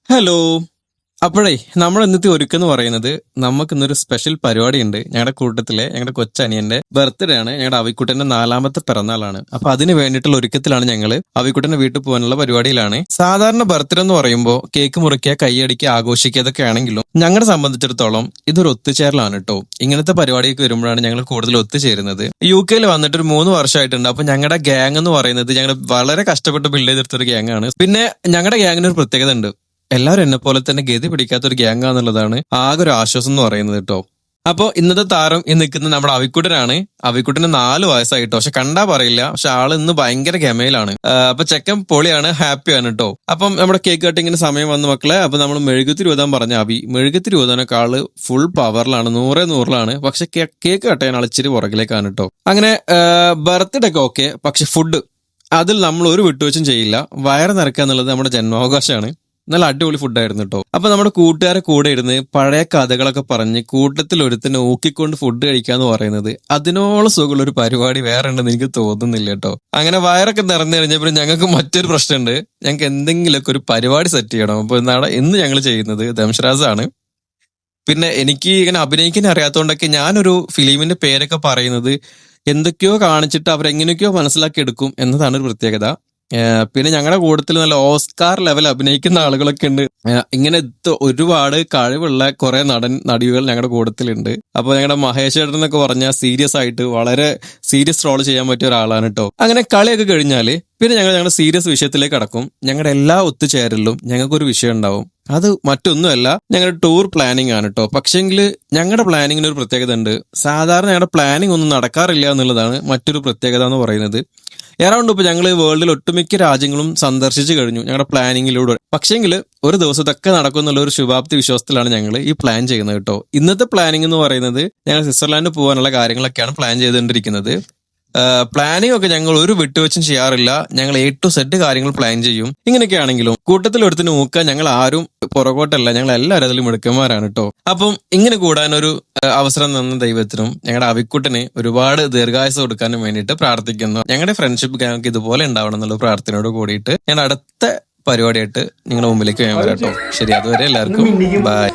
Hello. അപ്പോഴേ നമ്മൾ ഇന്നത്തെ ഒരുക്കെന്ന് പറയുന്നത് നമുക്ക് ഇന്നൊരു സ്പെഷ്യൽ പരിപാടി ഉണ്ട്. ഞങ്ങളുടെ കൂട്ടത്തിലെ ഞങ്ങളുടെ കൊച്ചനിയന്റെ ബർത്ത്ഡേ ആണ്. ഞങ്ങളുടെ അവിക്കുട്ടന്റെ 4ാമത്തെ പിറന്നാളാണ്. അപ്പൊ അതിന് വേണ്ടിയിട്ടുള്ള ഒരുക്കത്തിലാണ് ഞങ്ങള്. അവിക്കുട്ടന്റെ വീട്ടിൽ പോകാനുള്ള പരിപാടിയിലാണ്. സാധാരണ ബർത്ത്ഡേ എന്ന് പറയുമ്പോൾ കേക്ക് മുറിക്കുക, കൈയടിക്കുക, ആഘോഷിക്കുക ഇതൊക്കെ ആണെങ്കിലും ഞങ്ങളെ സംബന്ധിച്ചിടത്തോളം ഇതൊരു ഒത്തുചേരലാണ് കേട്ടോ. ഇങ്ങനത്തെ പരിപാടിയൊക്കെ വരുമ്പോഴാണ് ഞങ്ങൾ കൂടുതൽ ഒത്തുചേരുന്നത്. UK വന്നിട്ട് ഒരു 3 വർഷമായിട്ടുണ്ട്. അപ്പൊ ഞങ്ങളുടെ ഗ്യാങ് എന്ന് പറയുന്നത് ഞങ്ങൾ വളരെ കഷ്ടപ്പെട്ട് ബിൽഡ് ചെയ്തെടുത്തൊരു ഗ്യാങ് ആണ്. പിന്നെ ഞങ്ങളുടെ ഗ്യാങ്ങിന് ഒരു പ്രത്യേകത ഉണ്ട്. എല്ലാവരും എന്നെ പോലെ തന്നെ ഗതി പിടിക്കാത്ത ഒരു ഗ്യാങ് എന്നുള്ളതാണ് ആകെ ഒരു ആശ്വാസം എന്ന് പറയുന്നത് കേട്ടോ. അപ്പൊ ഇന്നത്തെ താരം ഈ നിൽക്കുന്നത് നമ്മുടെ അവിക്കുട്ടനാണ്. അവിക്കുട്ടന് 4 വയസ്സായിട്ടോ. പക്ഷെ കണ്ടാ പറയില്ല. പക്ഷെ ആള് ഇന്ന് ഭയങ്കര ഗമയിലാണ്. അപ്പൊ ചെക്കൻ പൊളിയാണ്, ഹാപ്പിയാണ് കേട്ടോ. അപ്പം നമ്മുടെ കേക്ക് കട്ടിങ്ങിന് സമയം വന്ന മക്കളെ. അപ്പൊ നമ്മൾ മെഴുകുത്തിരി ഊതാൻ പറഞ്ഞ മെഴുകുത്തിരി ഊതാനൊക്കെ ആള് ഫുൾ പവറിലാണ്, 100 പക്ഷെ കേക്ക് കട്ടയാൻ ആൾ ഇച്ചിരി പുറകിലേക്കാണ് കേട്ടോ. അങ്ങനെ ബർത്ത്ഡേ ഒക്കെ ഓക്കെ. പക്ഷെ ഫുഡ് അതിൽ നമ്മൾ ഒരു വിട്ടുവെച്ചും ചെയ്യില്ല. വയറ് നിറക്കുക എന്നുള്ളത് നമ്മുടെ ജന്മാവകാശമാണ്. നല്ല അടിപൊളി ഫുഡായിരുന്നു കേട്ടോ. അപ്പൊ നമ്മുടെ കൂട്ടുകാരെ കൂടെ ഇരുന്ന് പഴയ കഥകളൊക്കെ പറഞ്ഞ് കൂട്ടത്തിൽ ഒരുത്തിനെ ഊക്കിക്കൊണ്ട് ഫുഡ് കഴിക്കാന്ന് പറയുന്നത് അതിനോളം സുഖമുള്ള ഒരു പരിപാടി വേറെ ഉണ്ടെന്ന് എനിക്ക് തോന്നുന്നില്ല കേട്ടോ. അങ്ങനെ വയറൊക്കെ നിറഞ്ഞു കഴിഞ്ഞപ്പോൾ ഞങ്ങൾക്ക് മറ്റൊരു പ്രശ്നമുണ്ട്. ഞങ്ങൾക്ക് എന്തെങ്കിലുമൊക്കെ ഒരു പരിപാടി സെറ്റ് ചെയ്യണം. അപ്പൊ ഇന്ന് ഞങ്ങൾ ചെയ്യുന്നത് ദംഷറാസാണ്. പിന്നെ എനിക്ക് ഇങ്ങനെ അഭിനയിക്കാൻ അറിയാത്തതുകൊണ്ടൊക്കെ ഞാനൊരു ഫിലിമിന്റെ പേരൊക്കെ പറയുന്നത് എന്തൊക്കെയോ കാണിച്ചിട്ട് അവരെങ്ങനെയൊക്കെയോ മനസ്സിലാക്കി എടുക്കും എന്നതാണ് ഒരു പ്രത്യേകത. പിന്നെ ഞങ്ങളുടെ കൂട്ടത്തിൽ നല്ല ഓസ്കാർ ലെവൽ അഭിനയിക്കുന്ന ആളുകളൊക്കെ ഉണ്ട്. ഇങ്ങനെ ഒരുപാട് കഴിവുള്ള കുറെ നടികൾ ഞങ്ങളുടെ കൂട്ടത്തിലുണ്ട്. അപ്പൊ ഞങ്ങളുടെ മഹേഷ് ചേട്ടൻ എന്നൊക്കെ പറഞ്ഞാൽ സീരിയസ് ആയിട്ട് വളരെ സീരിയസ് റോൾ ചെയ്യാൻ പറ്റിയ ഒരാളാണ് കേട്ടോ. അങ്ങനെ കളിയൊക്കെ കഴിഞ്ഞാല് പിന്നെ ഞങ്ങളുടെ സീരിയസ് വിഷയത്തിലേക്ക് കടക്കും. ഞങ്ങളുടെ എല്ലാ ഒത്തുചേരലിലും ഞങ്ങൾക്കൊരു വിഷയം ഉണ്ടാവും. അത് മറ്റൊന്നുമല്ല, ഞങ്ങളുടെ ടൂർ പ്ലാനിങ് ആണ് കേട്ടോ. പക്ഷെങ്കിൽ ഞങ്ങളുടെ പ്ലാനിങ്ങിന് ഒരു പ്രത്യേകത ഉണ്ട്. സാധാരണ ഞങ്ങളുടെ പ്ലാനിങ് ഒന്നും നടക്കാറില്ല എന്നുള്ളതാണ് മറ്റൊരു പ്രത്യേകത എന്ന് പറയുന്നത്. ഏറൗണ്ട് ഇപ്പൊ ഞങ്ങൾ വേൾഡിൽ ഒട്ടുമിക്ക രാജ്യങ്ങളും സന്ദർശിച്ചു കഴിഞ്ഞു ഞങ്ങളുടെ പ്ലാനിങ്ങിലൂടെ. പക്ഷെങ്കിൽ ഒരു ദിവസത്തൊക്കെ നടക്കും എന്നുള്ള ഒരു ശുഭാപ്തി വിശ്വാസത്തിലാണ് ഞങ്ങൾ ഈ പ്ലാൻ ചെയ്യുന്നത് കേട്ടോ. ഇന്നത്തെ പ്ലാനിങ് എന്ന് പറയുന്നത് ഞങ്ങൾ സ്വിറ്റ്സർലാൻഡ് പോകാനുള്ള കാര്യങ്ങളൊക്കെയാണ് പ്ലാൻ ചെയ്തുകൊണ്ടിരിക്കുന്നത്. പ്ലാനിങ് ഒക്കെ ഞങ്ങൾ ഒരു വിട്ടുവെച്ചും ചെയ്യാറില്ല. ഞങ്ങൾ A to Z കാര്യങ്ങൾ പ്ലാൻ ചെയ്യും. ഇങ്ങനെയൊക്കെയാണെങ്കിലും കൂട്ടത്തിൽ ഒരുത്തിന് നോക്കുക ഞങ്ങൾ ആരും പുറകോട്ടല്ല, ഞങ്ങൾ എല്ലാവരും അതിലും മിടുക്കന്മാരാണ് കേട്ടോ. അപ്പം ഇങ്ങനെ കൂടാനൊരു അവസരം തന്ന ദൈവത്തിനും ഞങ്ങളുടെ അവിക്കുട്ടന് ഒരുപാട് ദീർഘായുസ് കൊടുക്കാനും വേണ്ടിയിട്ട് പ്രാർത്ഥിക്കുന്നു. ഞങ്ങളുടെ ഫ്രണ്ട്ഷിപ്പ് ഞങ്ങൾക്ക് ഇതുപോലെ ഉണ്ടാവണം എന്നുള്ള പ്രാർത്ഥനയോട് കൂടിയിട്ട് ഞാൻ അടുത്ത പരിപാടിയായിട്ട് നിങ്ങളുടെ മുമ്പിലേക്ക് ഞാൻ വരാം കേട്ടോ. ശരി, അതുവരെ എല്ലാവർക്കും ബൈ.